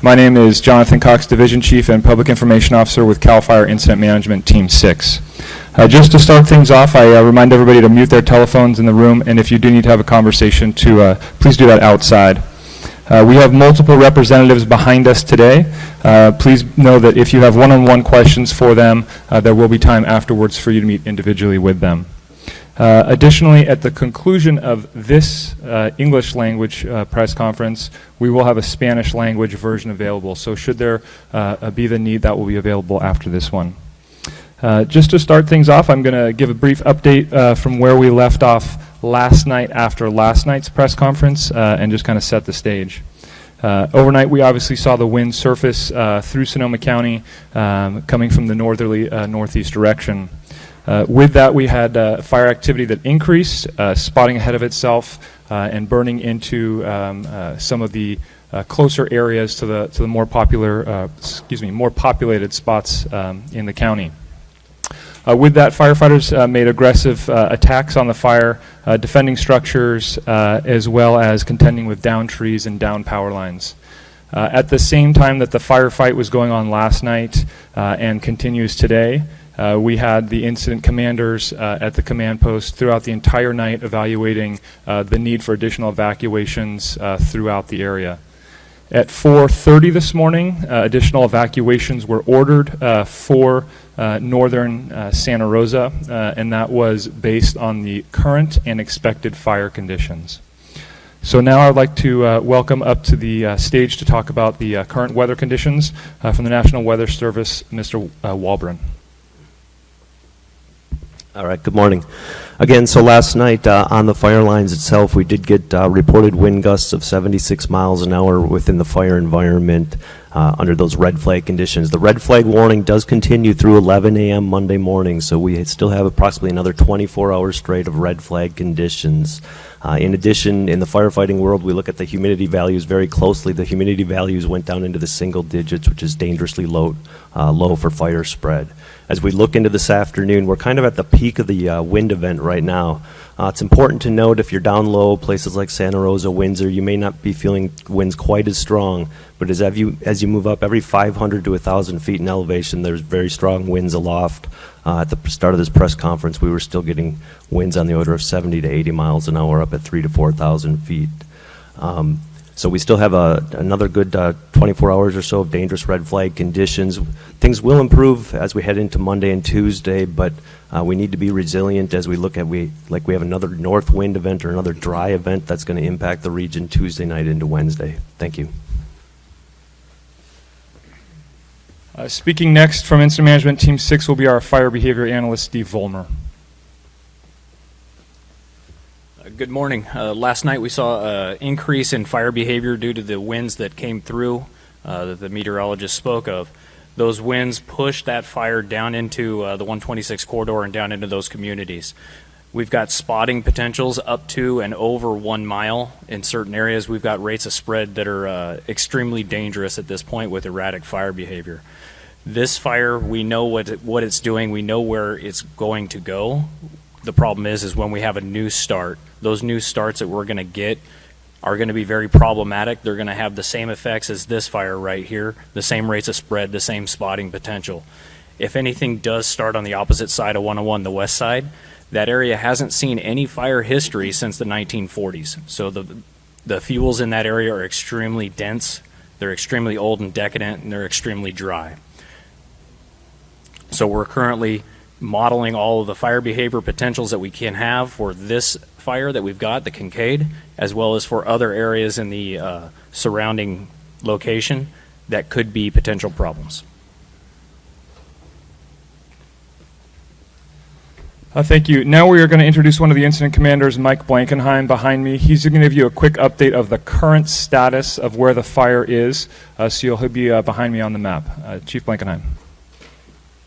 My name is Jonathan Cox, Division Chief and Public Information Officer with Cal Fire Incident Management Team 6. Just to start things off, I remind everybody to mute their telephones in the room, and if you do need to have a conversation, please do that outside. We have multiple representatives behind us today. Please know that if you have one-on-one questions for them, there will be time afterwards for you to meet individually with them. Additionally, at the conclusion of this English language press conference, we will have a Spanish language version available. So should there be the need, that will be available after this one. Just to start things off, I'm going to give a brief update from where we left off last night after last night's press conference and just kind of set the stage. Overnight, we obviously saw the wind surface through Sonoma County coming from the northerly northeast direction. With that, we had fire activity that increased, spotting ahead of itself and burning into some of the closer areas to the more populated spots in the county. With that, firefighters made aggressive attacks on the fire, defending structures, as well as contending with down trees and down power lines. At the same time that the firefight was going on last night and continues today, we had the incident commanders at the command post throughout the entire night evaluating the need for additional evacuations throughout the area. At 4:30 this morning, additional evacuations were ordered for northern Santa Rosa, and that was based on the current and expected fire conditions. So now I'd like to welcome up to the stage to talk about the current weather conditions from the National Weather Service, Mr. Walbron. All right, good morning. Again, so last night on the fire lines itself, we did get reported wind gusts of 76 miles an hour within the fire environment under those red flag conditions. The red flag warning does continue through 11 a.m. Monday morning, so we still have approximately another 24 hours straight of red flag conditions. In addition, in the firefighting world, we look at the humidity values very closely. The humidity values went down into the single digits, which is dangerously low for fire spread. As we look into this afternoon, we're kind of at the peak of the wind event right now. It's important to note if you're down low, places like Santa Rosa, Windsor, you may not be feeling winds quite as strong, but as you move up every 500 to 1,000 feet in elevation, there's very strong winds aloft. At the start of this press conference, we were still getting winds on the order of 70 to 80 miles an hour up at 3,000 to 4,000 feet. So we still have another good 24 hours or so of dangerous red flag conditions. Things will improve as we head into Monday and Tuesday, but we need to be resilient as we look at we have another north wind event or another dry event that's going to impact the region Tuesday night into Wednesday. Thank you. Speaking next from Incident Management Team 6 will be our Fire Behavior Analyst, Steve Vollmer. Good morning. Last night we saw an increase in fire behavior due to the winds that came through that the meteorologist spoke of. Those winds pushed that fire down into the 126 corridor and down into those communities. We've got spotting potentials up to and over 1 mile in certain areas. We've got rates of spread that are extremely dangerous at this point with erratic fire behavior. This fire, we know what it's doing. We know where it's going to go. The problem is when we have a new start, those new starts that we're going to get are going to be very problematic. They're going to have the same effects as this fire right here, the same rates of spread, the same spotting potential. If anything does start on the opposite side of 101, the west side, that area hasn't seen any fire history since the 1940s. So the fuels in that area are extremely dense, they're extremely old and decadent, and they're extremely dry. So we're currently modeling all of the fire behavior potentials that we can have for this fire that we've got, the Kincade, as well as for other areas in the surrounding location that could be potential problems. Thank you. Now we are going to introduce one of the incident commanders, Mike Blankenheim, behind me. He's going to give you a quick update of the current status of where the fire is. So he'll be behind me on the map. Chief Blankenheim.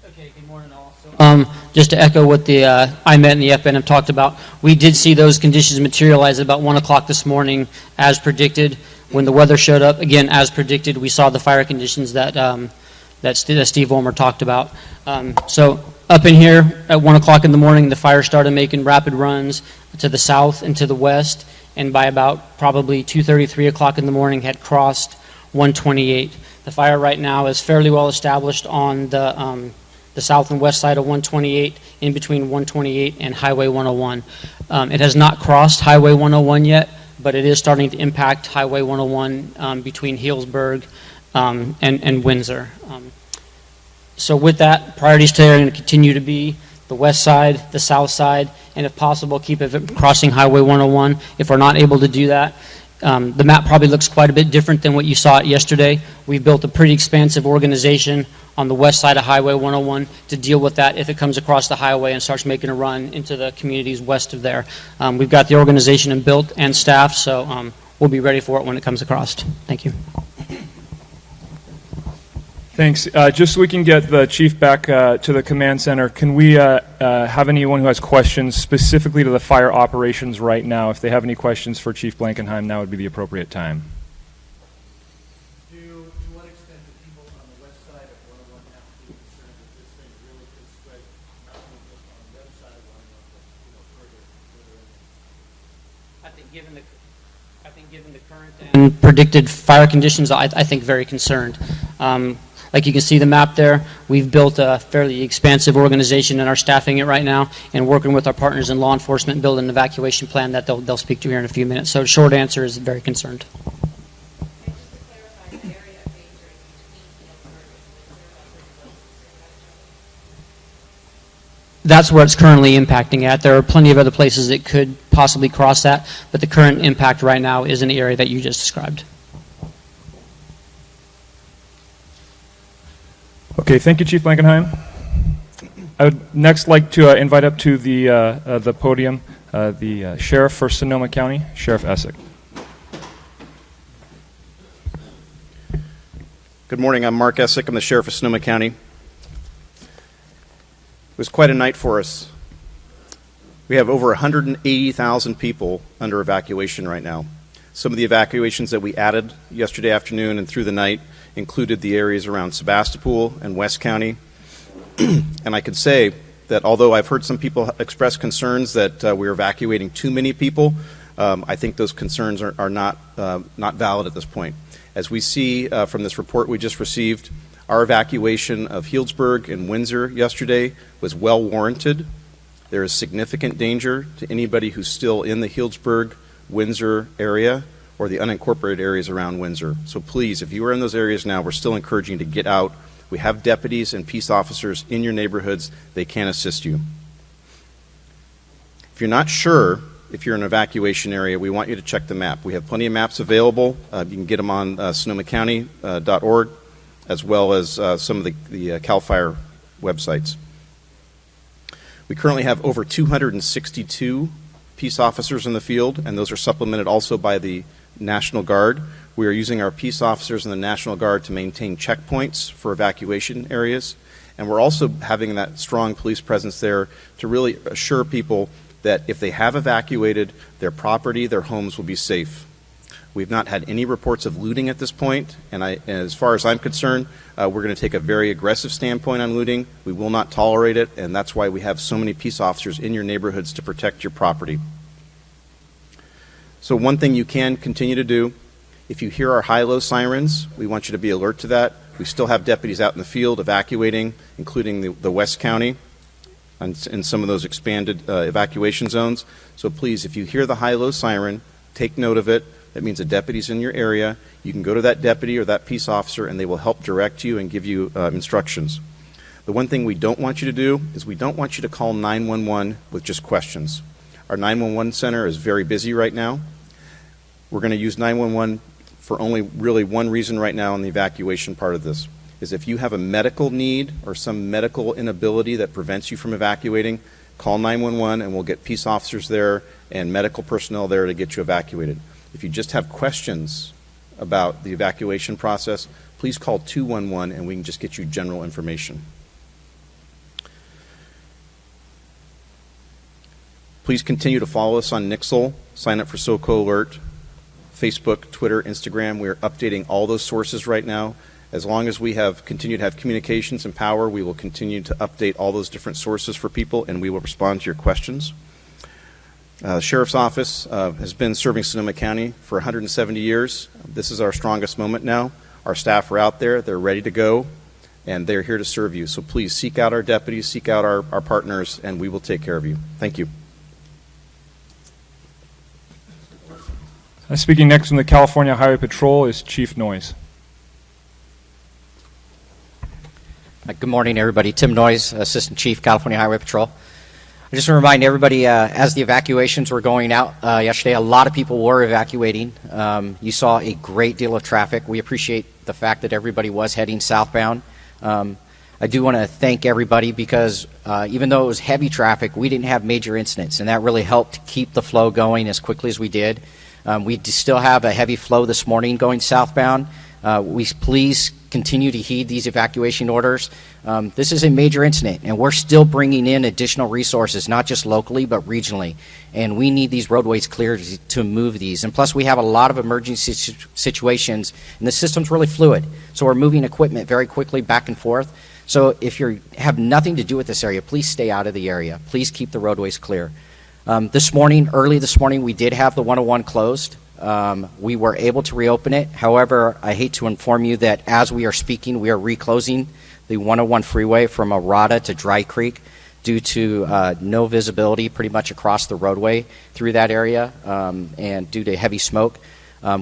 Okay, good morning all. Just to echo what the IMET and the FN have talked about, we did see those conditions materialize at about 1 o'clock this morning as predicted. When the weather showed up, again, as predicted, we saw the fire conditions that Steve Vollmer talked about. So up in here at 1 o'clock in the morning, the fire started making rapid runs to the south and to the west, and by about probably 2:30, 3 o'clock in the morning had crossed 128. The fire right now is fairly well established on the south and west side of 128, in between 128 and Highway 101. It has not crossed Highway 101 yet, but it is starting to impact Highway 101 between Healdsburg and Windsor. So with that, priorities today are going to continue to be the west side, the south side, and if possible, keep it crossing Highway 101. If we're not able to do that, the map probably looks quite a bit different than what you saw yesterday. We've built a pretty expansive organization on the west side of Highway 101 to deal with that if it comes across the highway and starts making a run into the communities west of there. We've got the organization built and staffed, so we'll be ready for it when it comes across. Thank you. Thanks. Just so we can get the chief back to the command center, can we have anyone who has questions specifically to the fire operations right now? If they have any questions for Chief Blankenheim, now would be the appropriate time. To what extent do people on the west side of 101 have to be concerned that this thing really could spread not only just on the other side of 101, but further in? I think given the current and predicted fire conditions, I think very concerned. Like you can see the map there, we've built a fairly expansive organization and are staffing it right now and working with our partners in law enforcement, build an evacuation plan that they'll speak to here in a few minutes. So short answer is very concerned. That's where it's currently impacting at. There are plenty of other places that could possibly cross that, but the current impact right now is in the area that you just described. Okay, thank you, Chief Blankenheim. I would next like to invite up to the podium the Sheriff for Sonoma County, Sheriff Essick. Good morning, I'm Mark Essick, I'm the Sheriff of Sonoma County. It was quite a night for us. We have over 180,000 people under evacuation right now. Some of the evacuations that we added yesterday afternoon and through the night included the areas around Sebastopol and West County. And I could say that although I've heard some people express concerns that we're evacuating too many people, I think those concerns are not valid at this point. As we see from this report we just received, our evacuation of Healdsburg and Windsor yesterday was well warranted. There is significant danger to anybody who's still in the Healdsburg, Windsor area or the unincorporated areas around Windsor. So please, if you are in those areas now, we're still encouraging you to get out. We have deputies and peace officers in your neighborhoods. They can assist you. If you're not sure if you're in an evacuation area, we want you to check the map. We have plenty of maps available. You can get them on sonomacounty.org as well as some of the Cal Fire websites. We currently have over 262 peace officers in the field, and those are supplemented also by the National Guard. We are using our peace officers and the National Guard to maintain checkpoints for evacuation areas, and we're also having that strong police presence there to really assure people that if they have evacuated, their property, their homes will be safe. We've not had any reports of looting at this point, and as far as I'm concerned, we're going to take a very aggressive standpoint on looting. We will not tolerate it, and that's why we have so many peace officers in your neighborhoods to protect your property. So one thing you can continue to do, if you hear our high-low sirens, we want you to be alert to that. We still have deputies out in the field evacuating, including the West County and some of those expanded evacuation zones. So please, if you hear the high-low siren, take note of it. That means a deputy's in your area. You can go to that deputy or that peace officer and they will help direct you and give you instructions. The one thing we don't want you to do is we don't want you to call 911 with just questions. Our 911 center is very busy right now. We're going to use 911 for only really one reason right now in the evacuation part of this, is if you have a medical need or some medical inability that prevents you from evacuating, call 911 and we'll get peace officers there and medical personnel there to get you evacuated. If you just have questions about the evacuation process, please call 211 and we can just get you general information. Please continue to follow us on Nixle, sign up for SoCo Alert, Facebook, Twitter, Instagram. We're updating all those sources right now. As long as we have continued to have communications and power, we will continue to update all those different sources for people and we will respond to your questions. Sheriff's Office has been serving Sonoma County for 170 years. This is our strongest moment now. Our staff are out there, they're ready to go, and they're here to serve you. So please seek out our deputies, seek out our partners, and we will take care of you. Thank you. Speaking next from the California Highway Patrol is Chief Noyes. Good morning, everybody. Tim Noyes, Assistant Chief, California Highway Patrol. I just want to remind everybody, as the evacuations were going out yesterday, a lot of people were evacuating. You saw a great deal of traffic. We appreciate the fact that everybody was heading southbound. I do want to thank everybody because even though it was heavy traffic, we didn't have major incidents, and that really helped keep the flow going as quickly as we did. We still have a heavy flow this morning going southbound. Please continue to heed these evacuation orders. This is a major incident, and we're still bringing in additional resources, not just locally, but regionally. And we need these roadways cleared to move these. And plus, we have a lot of emergency situations, and the system's really fluid. So we're moving equipment very quickly back and forth. So if you have nothing to do with this area, please stay out of the area. Please keep the roadways clear. Early this morning, we did have the 101 closed. We were able to reopen it. However, I hate to inform you that as we are speaking, we are reclosing the 101 freeway from Arata to Dry Creek due to no visibility pretty much across the roadway through that area and due to heavy smoke.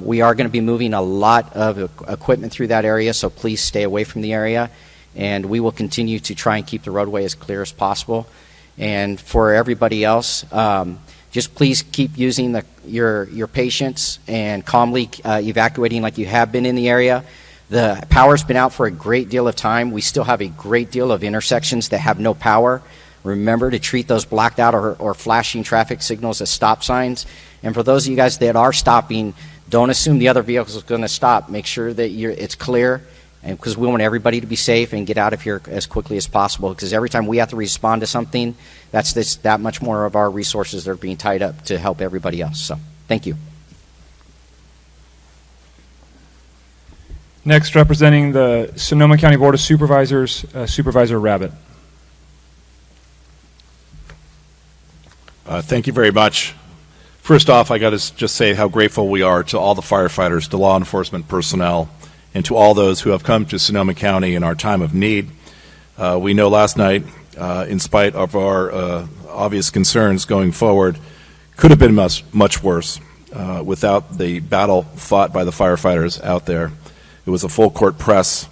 We are going to be moving a lot of equipment through that area, so please stay away from the area. And we will continue to try and keep the roadway as clear as possible. And for everybody else, just please keep using your patience and calmly evacuating like you have been in the area. The power's been out for a great deal of time. We still have a great deal of intersections that have no power. Remember to treat those blacked out or flashing traffic signals as stop signs. And for those of you guys that are stopping, don't assume the other vehicle is going to stop. Make sure that it's clear, and because we want everybody to be safe and get out of here as quickly as possible, because every time we have to respond to something, that's that much more of our resources that are being tied up to help everybody else. So thank you. Next, representing the Sonoma County Board of Supervisors, Supervisor Rabbit. Thank you very much. First off, I got to just say how grateful we are to all the firefighters, to law enforcement personnel, and to all those who have come to Sonoma County in our time of need. We know last night, in spite of our obvious concerns going forward, could have been much worse without the battle fought by the firefighters out there. It was a full court press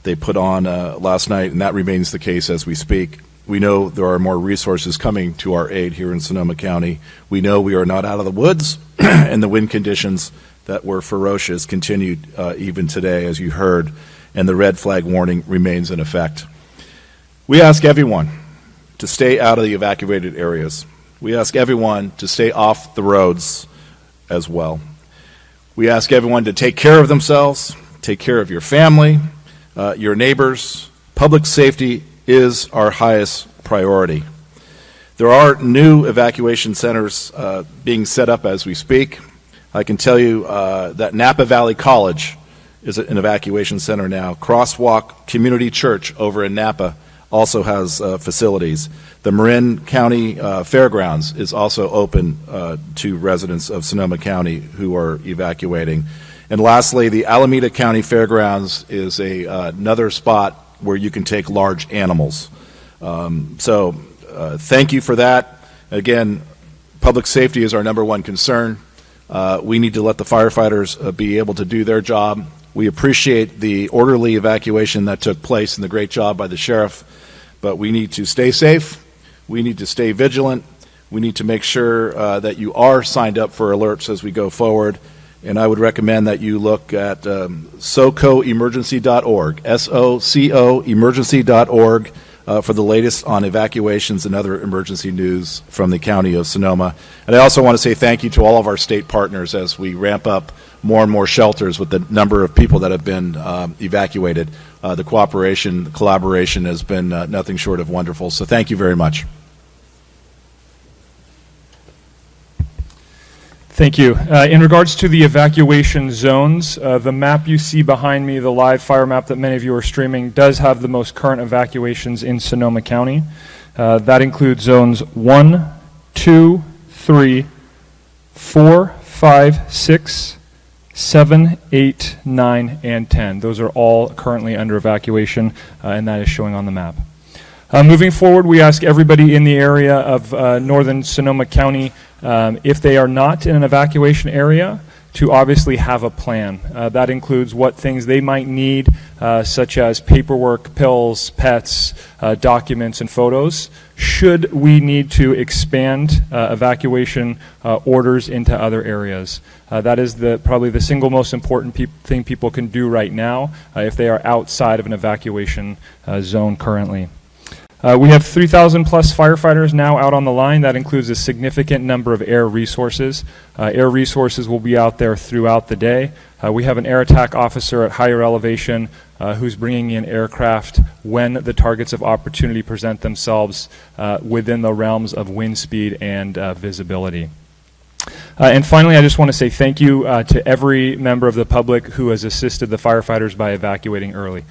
they put on last night, and that remains the case as we speak. We know there are more resources coming to our aid here in Sonoma County. We know we are not out of the woods, and the wind conditions that were ferocious continued even today, as you heard, and the red flag warning remains in effect. We ask everyone to stay out of the evacuated areas. We ask everyone to stay off the roads as well. We ask everyone to take care of themselves, take care of your family, your neighbors. Public safety is our highest priority. There are new evacuation centers being set up as we speak. I can tell you that Napa Valley College is an evacuation center now. Crosswalk Community Church over in Napa also has facilities. The Marin County Fairgrounds is also open to residents of Sonoma County who are evacuating. And lastly, the Alameda County Fairgrounds is another spot where you can take large animals. So thank you for that. Again, public safety is our number one concern. We need to let the firefighters be able to do their job. We appreciate the orderly evacuation that took place and the great job by the sheriff, but we need to stay safe. We need to stay vigilant. We need to make sure that you are signed up for alerts as we go forward. And I would recommend that you look at socoemergency.org, S-O-C-O emergency.org, for the latest on evacuations and other emergency news from the County of Sonoma. And I also want to say thank you to all of our state partners as we ramp up more and more shelters with the number of people that have been evacuated. The cooperation, the collaboration has been nothing short of wonderful. So thank you very much. Thank you. In regards to the evacuation zones, the map you see behind me, the live fire map that many of you are streaming, does have the most current evacuations in Sonoma County. That includes zones 1, 2, 3, 4, 5, 6, 7, 8, 9, and 10. Those are all currently under evacuation, and that is showing on the map. Moving forward, we ask everybody in the area of northern Sonoma County, if they are not in an evacuation area, to obviously have a plan. That includes what things they might need, such as paperwork, pills, pets, documents, and photos, should we need to expand evacuation orders into other areas. That is probably the single most important thing people can do right now if they are outside of an evacuation zone currently. We have 3,000 plus firefighters now out on the line. That includes a significant number of air resources. Air resources will be out there throughout the day. We have an air attack officer at higher elevation who's bringing in aircraft when the targets of opportunity present themselves within the realms of wind speed and visibility. And finally, I just want to say thank you to every member of the public who has assisted the firefighters by evacuating early.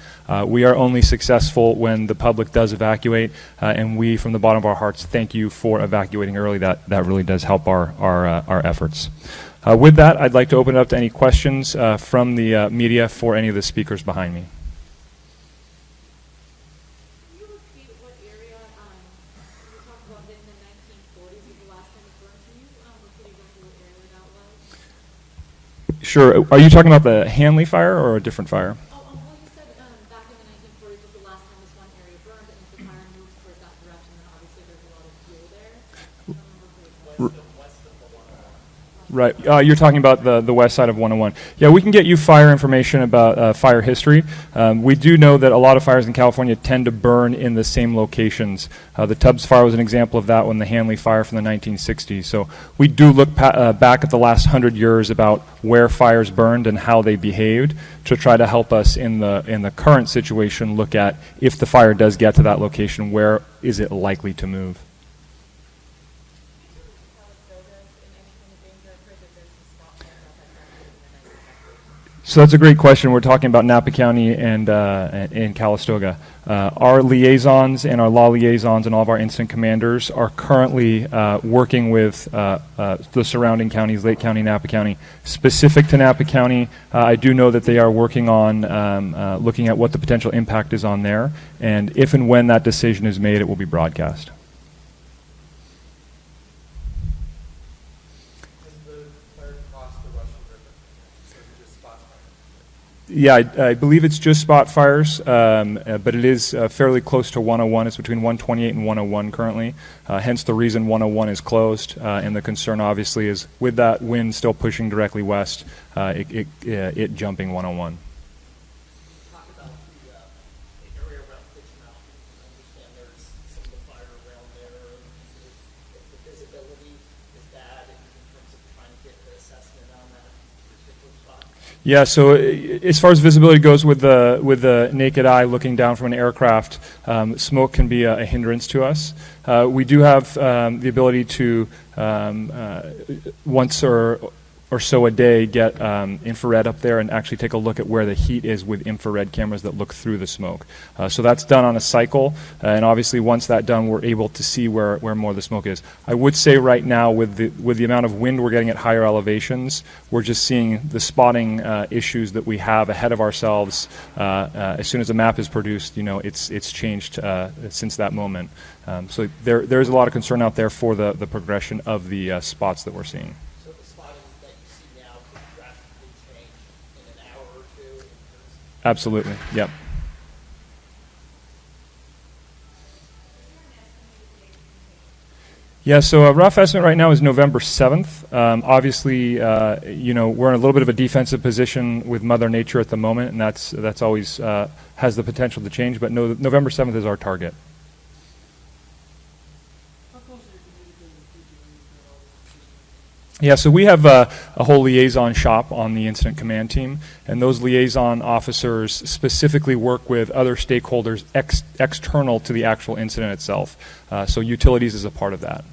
We are only successful when the public does evacuate, and we, from the bottom of our hearts, thank you for evacuating early. That really does help our efforts. With that, I'd like to open it up to any questions from the media for any of the speakers behind me. Sure. Are you talking about the Hanley fire or a different fire? Well, you said back in the 1940s was the last time this one area burned, and if the fire moves towards that direction, then obviously there's a lot of fuel there. Right. You're talking about the west side of 101. Yeah, we can get you fire information about fire history. We do know that a lot of fires in California tend to burn in the same locations. The Tubbs fire was an example of that one, the Hanley fire from the 1960s. So we do look back at the last 100 years about where fires burned and how they behaved to try to help us in the current situation look at if the fire does get to that location, where is it likely to move. So that's a great question. We're talking about Napa County and in Calistoga. Our liaisons and our law liaisons and all of our incident commanders are currently working with the surrounding counties, Lake County, Napa County. Specific to Napa County, I do know that they are working on looking at what the potential impact is on there, and if and when that decision is made, it will be broadcast. Yeah, I believe it's just spot fires, but it is fairly close to 101. It's between 128 and 101 currently, hence the reason 101 is closed. And the concern obviously is with that wind still pushing directly west, it jumping 101. Talk about the area around Pitch Mountain. I understand there's some of the fire around there. The visibility is bad in terms of trying to get the assessment on that particular spot. Yeah, so as far as visibility goes with the naked eye looking down from an aircraft, smoke can be a hindrance to us. We do have the ability to once or so a day get infrared up there and actually take a look at where the heat is with infrared cameras that look through the smoke. So that's done on a cycle, and obviously once that's done, we're able to see where more of the smoke is. I would say right now with the amount of wind we're getting at higher elevations, we're just seeing the spotting issues that we have ahead of ourselves. As soon as the map is produced, you know, it's changed since that moment. So there's a lot of concern out there for the progression of the spots that we're seeing. Absolutely, yep. Yeah, so a rough estimate right now is November 7th. Obviously, you know, we're in a little bit of a defensive position with Mother Nature at the moment, and that's always has the potential to change, but no, November 7th is our target. Yeah, so we have a whole liaison shop on the incident command team, and those liaison officers specifically work with other stakeholders external to the actual incident itself. So utilities is a part of that.